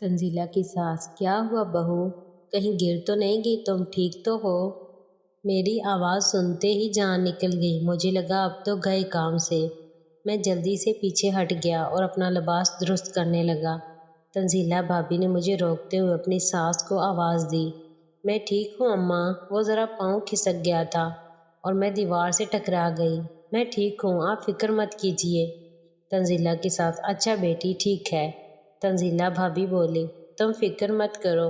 तंजीला की सास, क्या हुआ बहू, कहीं गिर तो नहीं गई? तुम ठीक तो हो? मेरी आवाज़ सुनते ही जान निकल गई। मुझे लगा अब तो गए काम से। मैं जल्दी से पीछे हट गया और अपना लिबास दुरुस्त करने लगा। तंजीला भाभी ने मुझे रोकते हुए अपनी सास को आवाज़ दी। मैं ठीक हूँ अम्मा, वो ज़रा पाँव खिसक गया था और मैं दीवार से टकरा गई। मैं ठीक हूँ, आप फिक्र मत कीजिए। तंजीला की सास, अच्छा बेटी ठीक है। तंजीला भाभी बोली, तुम फिक्र मत करो,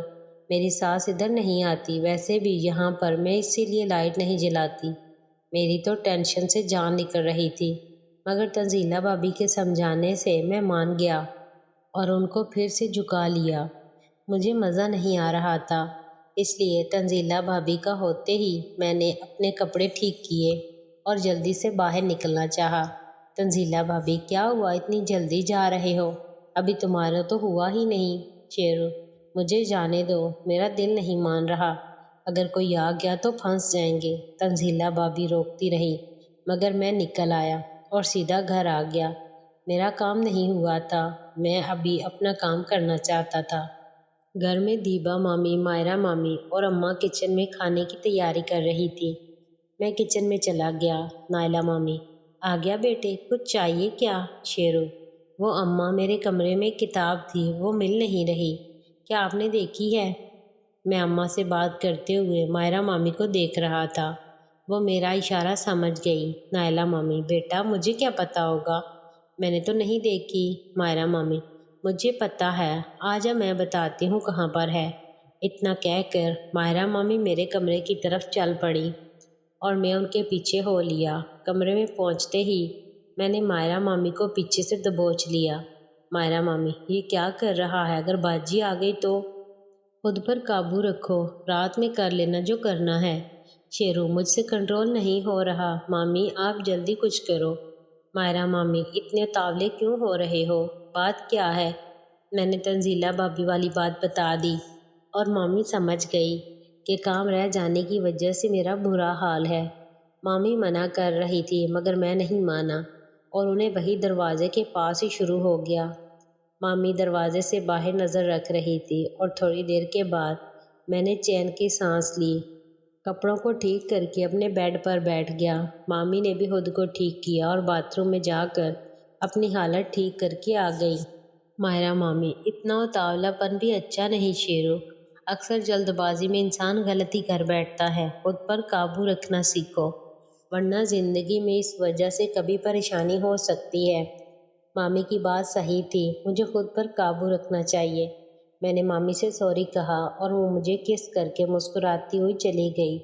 मेरी सास इधर नहीं आती। वैसे भी यहाँ पर मैं इसीलिए लाइट नहीं जलाती। मेरी तो टेंशन से जान निकल रही थी, मगर तंजीला भाभी के समझाने से मैं मान गया और उनको फिर से झुका लिया। मुझे मज़ा नहीं आ रहा था, इसलिए तंजीला भाभी का होते ही मैंने अपने कपड़े ठीक किए और जल्दी से बाहर निकलना चाहा। तंजीला भाभी, क्या हुआ, इतनी जल्दी जा रहे हो? अभी तुम्हारा तो हुआ ही नहीं। शेरू, मुझे जाने दो, मेरा दिल नहीं मान रहा। अगर कोई आ गया तो फंस जाएंगे। तंजीला भाभी रोकती रही, मगर मैं निकल आया और सीधा घर आ गया। मेरा काम नहीं हुआ था, मैं अभी अपना काम करना चाहता था। घर में दीबा मामी, मायरा मामी और अम्मा किचन में खाने की तैयारी कर रही थी। मैं किचन में चला गया। नायला मामी, आ गया बेटे, कुछ चाहिए क्या? शेरू, वो अम्मा, मेरे कमरे में किताब थी, वो मिल नहीं रही, क्या आपने देखी है? मैं अम्मा से बात करते हुए मायरा मामी को देख रहा था। वो मेरा इशारा समझ गई। नायला मामी, बेटा मुझे क्या पता होगा, मैंने तो नहीं देखी। मायरा मामी, मुझे पता है, आजा मैं बताती हूँ कहाँ पर है। इतना कहकर मायरा मामी मेरे कमरे की तरफ चल पड़ी और मैं उनके पीछे हो लिया। कमरे में पहुँचते ही मैंने मायरा मामी को पीछे से दबोच लिया। मायरा मामी, ये क्या कर रहा है? अगर बाजी आ गई तो? खुद पर काबू रखो, रात में कर लेना जो करना है। शेरू, मुझसे कंट्रोल नहीं हो रहा। मामी, आप जल्दी कुछ करो। मायरा मामी, इतने तावले क्यों हो रहे हो? बात क्या है? मैंने तंजीला भाभी वाली बात बता दी और मामी समझ गई कि काम रह जाने की वजह से मेरा बुरा हाल है। मामी मना कर रही थी, मगर मैं नहीं माना और उन्हें वही दरवाजे के पास ही शुरू हो गया। मामी दरवाजे से बाहर नज़र रख रही थी और थोड़ी देर के बाद मैंने चैन की सांस ली। कपड़ों को ठीक करके अपने बेड पर बैठ गया। मामी ने भी खुद को ठीक किया और बाथरूम में जाकर अपनी हालत ठीक करके आ गई। मायरा मामी, इतना उतावलापन भी अच्छा नहीं शेरू, अक्सर जल्दबाजी में इंसान गलती कर बैठता है। खुद पर काबू रखना सीखो, वरना ज़िंदगी में इस वजह से कभी परेशानी हो सकती है। मामी की बात सही थी, मुझे खुद पर काबू रखना चाहिए। मैंने मामी से सॉरी कहा और वो मुझे किस करके मुस्कुराती हुई चली गई।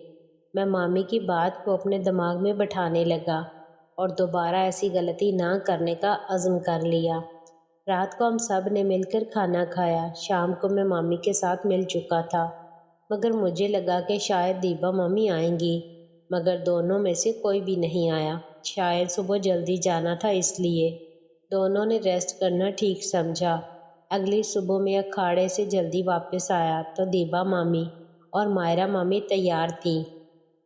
मैं मामी की बात को अपने दिमाग में बैठाने लगा और दोबारा ऐसी गलती ना करने का अज़्म कर लिया। रात को हम सब ने मिलकर खाना खाया। शाम को मैं मामी के साथ मिल चुका था, मगर मुझे लगा कि शायद दीबा मामी आएंगी, मगर दोनों में से कोई भी नहीं आया। शायद सुबह जल्दी जाना था, इसलिए दोनों ने रेस्ट करना ठीक समझा। अगली सुबह मैं अखाड़े से जल्दी वापस आया तो दीबा मामी और मायरा मामी तैयार थी।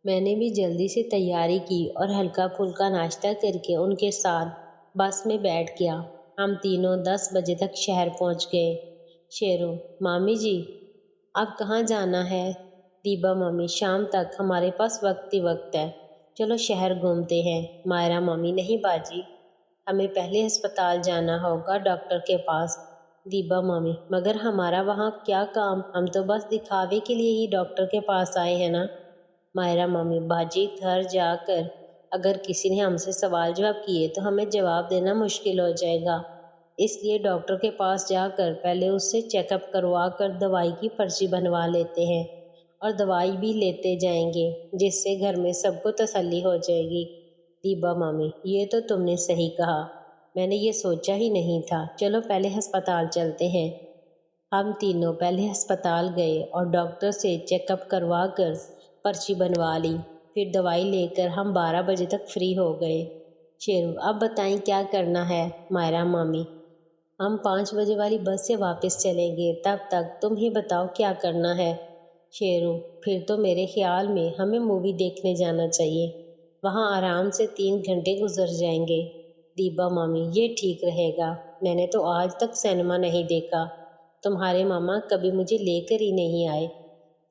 मैंने भी जल्दी से तैयारी की और हल्का फुल्का नाश्ता करके उनके साथ बस में बैठ गया। हम तीनों 10 बजे तक शहर पहुंच गए। शेरू, मामी जी, अब कहाँ जाना है? दीबा मामी, शाम तक हमारे पास वक्त ही वक्त है, चलो शहर घूमते हैं। मायरा मामी, नहीं बाजी, हमें पहले अस्पताल जाना होगा, डॉक्टर के पास। दीबा मामी, मगर हमारा वहाँ क्या काम, हम तो बस दिखावे के लिए ही डॉक्टर के पास आए हैं ना। मायरा मामी, बाजी घर जाकर अगर किसी ने हमसे सवाल जवाब किए तो हमें जवाब देना मुश्किल हो जाएगा, इसलिए डॉक्टर के पास जाकर पहले उससे चेकअप करवा कर दवाई की पर्ची बनवा लेते हैं और दवाई भी लेते जाएंगे, जिससे घर में सबको तसल्ली हो जाएगी। दीबा मामी, ये तो तुमने सही कहा, मैंने ये सोचा ही नहीं था। चलो पहले अस्पताल चलते हैं। हम तीनों पहले अस्पताल गए और डॉक्टर से चेकअप करवा कर पर्ची बनवा ली। फिर दवाई लेकर हम 12 बजे तक फ्री हो गए। शेरू, अब बताएं क्या करना है? मायरा मामी, हम 5 बजे वाली बस से वापस चलेंगे, तब तक तुम ही बताओ क्या करना है। शेरू, फिर तो मेरे ख्याल में हमें मूवी देखने जाना चाहिए, वहाँ आराम से 3 घंटे गुजर जाएंगे। दीबा मामी, ये ठीक रहेगा, मैंने तो आज तक सिनेमा नहीं देखा, तुम्हारे मामा कभी मुझे लेकर ही नहीं आए।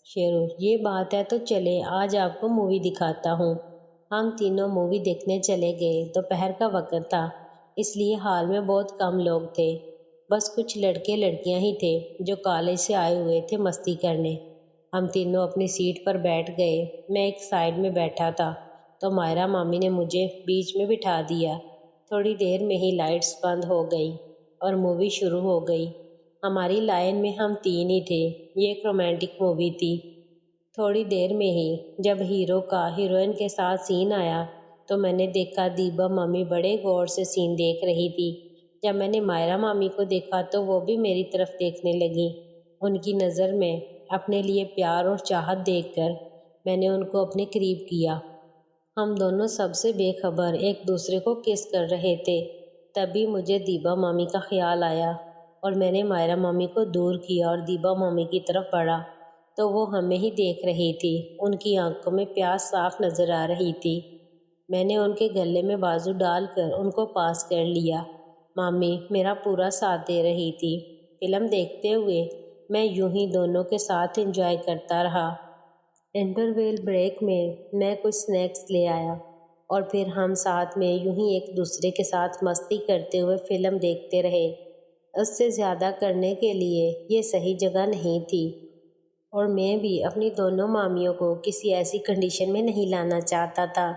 शेरू, ये बात है तो चले, आज आपको मूवी दिखाता हूँ। हम तीनों मूवी देखने चले गए। दोपहर का वक्त था, इसलिए हॉल में बहुत कम लोग थे। बस कुछ लड़के लड़कियां ही थे जो कॉलेज से आए हुए थे मस्ती करने। हम तीनों अपनी सीट पर बैठ गए। मैं एक साइड में बैठा था तो मायरा मामी ने मुझे बीच में बिठा दिया। थोड़ी देर में ही लाइट्स बंद हो गई और मूवी शुरू हो गई। हमारी लाइन में हम तीन ही थे। ये एक रोमांटिक मूवी थी। थोड़ी देर में ही जब हीरो का हीरोइन के साथ सीन आया तो मैंने देखा दीबा मामी बड़े गौर से सीन देख रही थी। जब मैंने मायरा मामी को देखा तो वो भी मेरी तरफ देखने लगी। उनकी नज़र में अपने लिए प्यार और चाहत देखकर मैंने उनको अपने करीब किया। हम दोनों सबसे बेखबर एक दूसरे को किस कर रहे थे। तभी मुझे दीबा मामी का ख्याल आया और मैंने मायरा मामी को दूर किया और दीबा मामी की तरफ बढ़ा तो वो हमें ही देख रही थी। उनकी आंखों में प्यास साफ नज़र आ रही थी। मैंने उनके गले में बाजू डालकर उनको पास कर लिया। मामी मेरा पूरा साथ दे रही थी। फिल्म देखते हुए मैं यूं ही दोनों के साथ एंजॉय करता रहा। इंटरवेल ब्रेक में मैं कुछ स्नैक्स ले आया और फिर हम साथ में यूं ही एक दूसरे के साथ मस्ती करते हुए फिल्म देखते रहे। उससे ज़्यादा करने के लिए ये सही जगह नहीं थी और मैं भी अपनी दोनों मामियों को किसी ऐसी कंडीशन में नहीं लाना चाहता था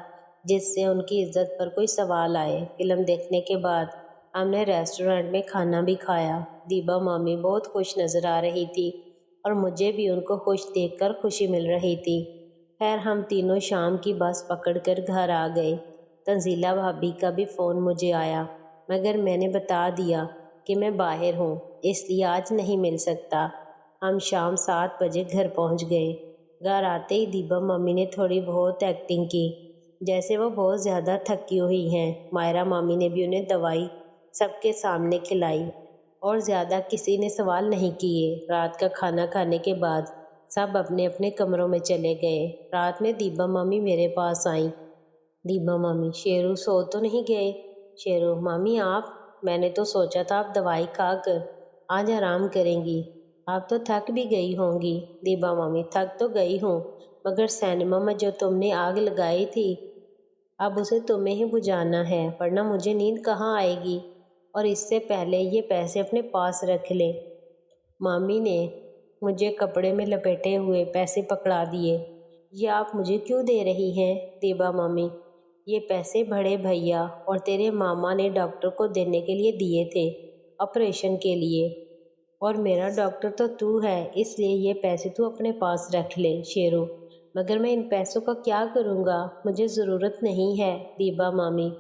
जिससे उनकी इज्जत पर कोई सवाल आए। फिल्म देखने के बाद हमने रेस्टोरेंट में खाना भी खाया। दीबा मामी बहुत खुश नज़र आ रही थी और मुझे भी उनको खुश देखकर खुशी मिल रही थी। खैर हम तीनों शाम की बस पकड़कर घर आ गए। तंजीला भाभी का भी फ़ोन मुझे आया, मगर मैंने बता दिया कि मैं बाहर हूँ, इसलिए आज नहीं मिल सकता। हम शाम 7 बजे घर पहुँच गए। घर आते ही दीबा मम्मी ने थोड़ी बहुत एक्टिंग की, जैसे वो बहुत ज़्यादा थकी हुई हैं। मायरा मामी ने भी उन्हें दवाई सबके सामने खिलाई और ज़्यादा किसी ने सवाल नहीं किए। रात का खाना खाने के बाद सब अपने अपने कमरों में चले गए। रात में दीबा मामी मेरे पास आई। दीबा मामी, शेरू सो तो नहीं गए? शेरू, मामी आप? मैंने तो सोचा था आप दवाई खाकर आज आराम करेंगी, आप तो थक भी गई होंगी। दीबा मामी, थक तो गई हूँ, मगर सिनेमा में जो तुमने आग लगाई थी अब उसे तुम्हें ही बुझाना है, वरना मुझे नींद कहाँ आएगी। और इससे पहले ये पैसे अपने पास रख ले। मामी ने मुझे कपड़े में लपेटे हुए पैसे पकड़ा दिए। ये आप मुझे क्यों दे रही हैं? दीबा मामी, ये पैसे बड़े भैया और तेरे मामा ने डॉक्टर को देने के लिए दिए थे, ऑपरेशन के लिए, और मेरा डॉक्टर तो तू है, इसलिए ये पैसे तू अपने पास रख ले। शेरू, मगर मैं इन पैसों का क्या करूँगा? मुझे ज़रूरत नहीं है। दीबा मामी,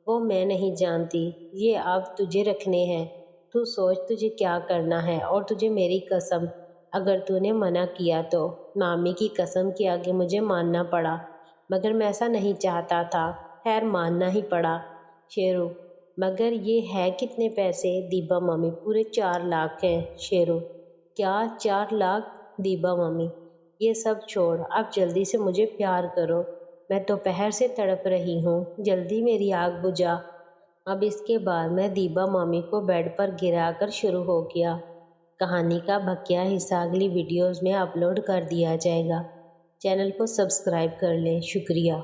वो मैं नहीं जानती, ये अब तुझे रखने हैं। तू सोच तुझे क्या करना है। और तुझे मेरी कसम, अगर तूने मना किया तो मामी की कसम के आगे मुझे मानना पड़ा, मगर मैं ऐसा नहीं चाहता था। खैर मानना ही पड़ा। शेरू, मगर ये है कितने पैसे? दीबा मामी, पूरे 4 लाख हैं। शेरू, क्या 4 लाख? दीबा मामी, ये सब छोड़, अब जल्दी से मुझे प्यार करो। मैं दोपहर से तड़प रही हूँ, जल्दी मेरी आग बुझा। अब इसके बाद मैं दीबा मामी को बेड पर गिराकर शुरू हो गया। कहानी का बकिया हिस्सा अगली वीडियोज़ में अपलोड कर दिया जाएगा। चैनल को सब्सक्राइब कर लें। शुक्रिया।